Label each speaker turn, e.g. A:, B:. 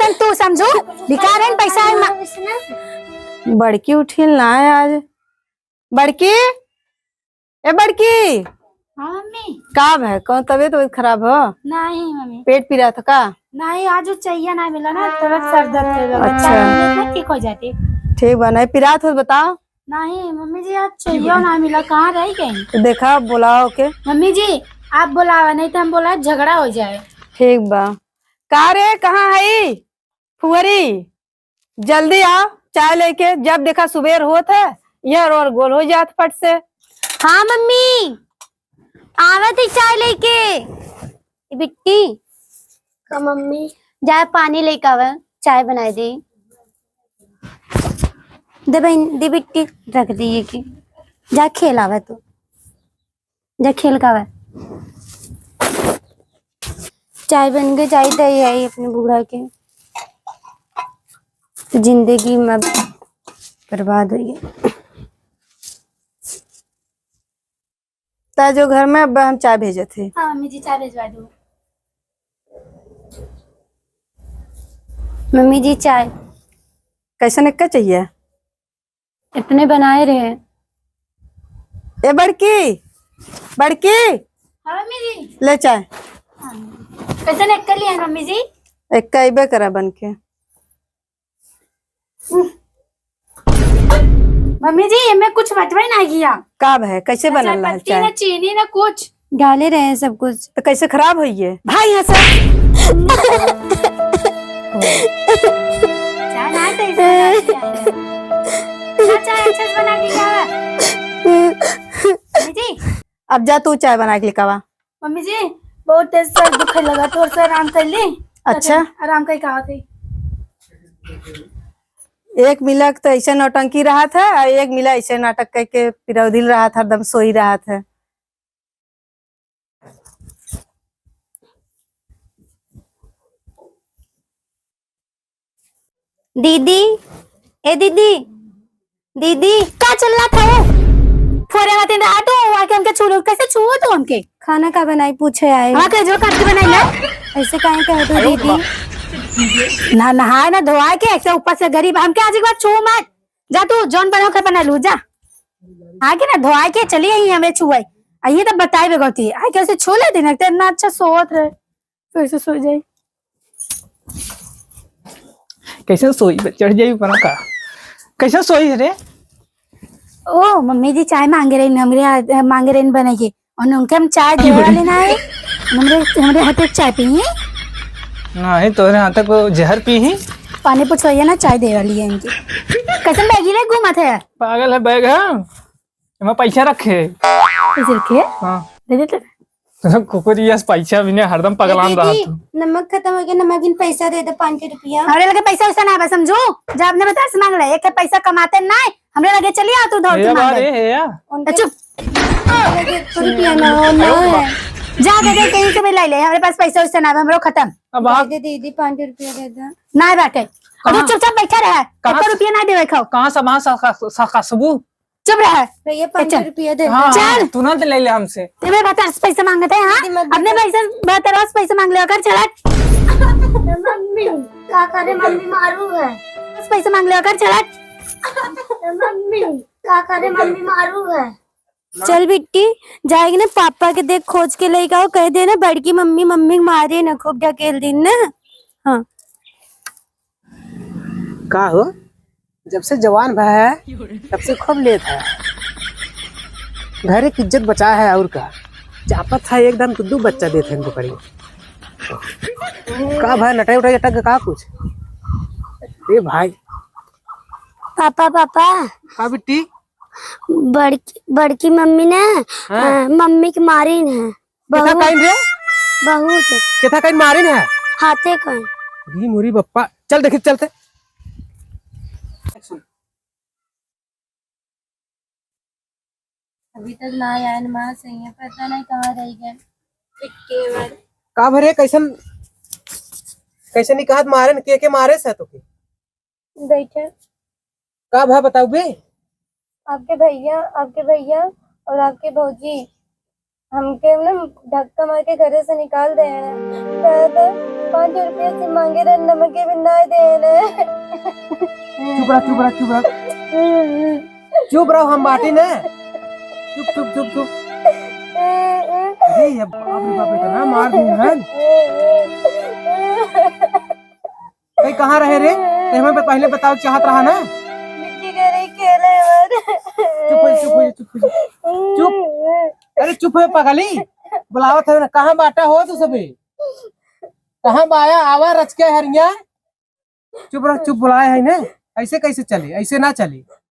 A: सन तू समझो भिखारन पैसा है।
B: बड़की उठी ना है आज। बड़की ए बड़की।
A: हाँ मम्मी।
B: का है कौन तबीयत खराब हो?
A: नहीं मम्मी
B: पेट पी रहा था का?
A: नहीं आज चाहिए ना मिला ना थोड़ा सर दर्द
B: अच्छा
A: ठीक हो जाती।
B: ठीक बा नहीं पिरा तो बताओ।
A: नहीं मम्मी जी आज चाहिए ना मिला कहाँ रह गई?
B: तो देखा बुलाओ के।
A: मम्मी जी आप बुलावा नहीं तो हम बोला झगड़ा हो जाए।
B: ठीक बा। का रे कहाँ है फुहरी? जल्दी आओ चाय लेके। जब देखा सुबेर होत है यार और गोल हो जात फट से।
A: हाँ मम्मी आवत ही चाय लेके। बिट्टी का मम्मी जाए पानी लेके आवे चाय बनाए दी। दे बहन दी बिट्टी रख दी ये की जा खेल आवे तू जा खेल का आवे। चाय बन गई चाय दे आई अपने बूढ़ा के जिंदगी में बर्बाद हुई है।
B: ता जो घर में अब हम चाय भेजे थे।
A: हाँ मम्मी जी चाय भिजवा दो। मम्मी जी चाय
B: कैसे निक्का चाहिए?
A: इतने बनाए रहे।
B: ए बड़की बड़की
A: हाँ मम्मी जी
B: ले चाय।
A: कैसे नेक कर लिया मम्मी जी?
B: एक कैबे करा बन के।
A: मम्मी जी हमें कुछ बचवा ना गया।
B: का है कैसे बनल है चाय?
A: ना चीनी ना कुछ डाले रहे हैं सब कुछ।
B: तो कैसे खराब हुई है
A: भाई यहाँ से चाय ना चाय अच्छे से बना के क्या? मम्मी जी
B: अब जा तू चाय बना के लिखावा।
A: मम्मी जी बहुत तेज सर दुखे लगा तो सर आराम कर ली।
B: अच्छा
A: आराम कर कहा थी।
B: एक मिला तो ऐसे नौटंकी रहा था और एक मिला ऐसे नाटक करके पिरौदिल रहा था एकदम सोई रहा था।
A: दीदी ए दीदी दीदी क्या चल रहा था? फोरे मत रहा तो आके हमके छू लो कैसे छुओ तो हमके? खाना का बनाई पूछे आए। हाँ के जो काट के बनाई ना ऐसे काहे कह दो दीदी। ना नहाए ना धोआ के ऐसे ऊपर से गरीब हमके आज एक बार छू मत। जा तू जौन बनो के बना लू जा। आके ना धोआ के चली आई हमें छुआई आइए तब बताए बेगौती आए कैसे छू ले दिन इतना अच्छा सोत रहे फिर से सो जाए।
C: कैसे सोई चढ़ जाई ऊपर का? कैसे सोई रे?
A: ओ मम्मी जी चाय मांगे रही हमरे मांगे रही बनाइए और उनके हम चाय दे वाले ना है हमरे हाथ चाय पिए
C: नहीं तोरे हाथ तक जहर पी ही।
A: पानी पूछवाइए ना चाय दे वाली है इनकी। कसम बैगी रे घूमा था
C: पागल है बैग है मैं पैसा रखे
A: पैसे रखे।
C: हाँ
A: दे देते
C: कुकुरिया पैसा भी नहीं हरदम पगलान रहा तू।
A: नमक खत्म हो गया नमक बिन पैसा दे दे 5 रुपया। हमरे लगे पैसा वैसा ना समझो जब आपने बता से मांग ले एक पैसा कमाते ना हमरे लगे चलिए आ तू दौड़ के मांग ले। चुप रुपया ना जा दे दे कहीं से भी ले ले हमारे पास पैसा वैसा ना हमरो खत्म।
C: अब आप
A: दे दीदी 5 रुपया दे दे ना बाटे और चुपचाप बैठा रहा 1 रुपया ना देवे खाओ।
C: कहाँ समा सकबू?
A: चुप रहा भैया 5 रुपया दे
C: चल तू ना ले ले हमसे।
A: तुम्हें बता पैसा मांगते हैं हाँ अपने पैसा मांग ले कर चला। मम्मी क्या करे मम्मी मारू है पैसा मांग ले कर चला। मम्मी क्या करे मम्मी मारू है। चल बिट्टी जाएगी ना पापा के देख खोज के लेके आओ कह देना बड़की मम्मी मम्मी मारे ना खूब ढकेल दिन ना। हाँ
D: का हो जब से जवान भा है तब से खूब लेत है घर की इज्जत बचा है और का चापत है एकदम दुद्दू बच्चा देते हैं पकड़ी का भाई नटाई उठाई अटक का कुछ ए भाई
A: पापा पापा
D: का बिट्टी
A: बड़की मम्मी ने मम्मी की मारी है
D: केथा काइन रे
A: बहुत
D: केथा काइन मारिन है
A: हाथे का
D: दी मुरी बप्पा चल देखी चलते।
A: अभी तक ना आया माँ सही है पता नहीं कहाँ रह गए।
D: का भरे कैसन कैसे निकाहत मारे के मारे से तो
A: बैठे
D: का भा बताओ बे।
A: आपके भैया और आपके भौजी हमके ना धक्का मार के घर से निकाल दे रहे हैं। 5 रुपये से मांगे रहे नमक के भी नहीं दे
D: चुप रह चुप रह चुप रह चुप रहो हम बाटी ने चुप चुप चुप चुप अरे ये बाप रे बाप इतना मार दी है कहीं कहाँ रहे रे हमें पहले बताओ चाहत रहा ना चुप हो चुप हो चुप हो चुप अरे चुप हो पगली बुलावत है ना कहाँ बाटा हो तू सभी कहाँ बाया आवा रच के हरिया चुप रह चुप बुलाए है ना ऐसे कैसे चले ऐसे ना चले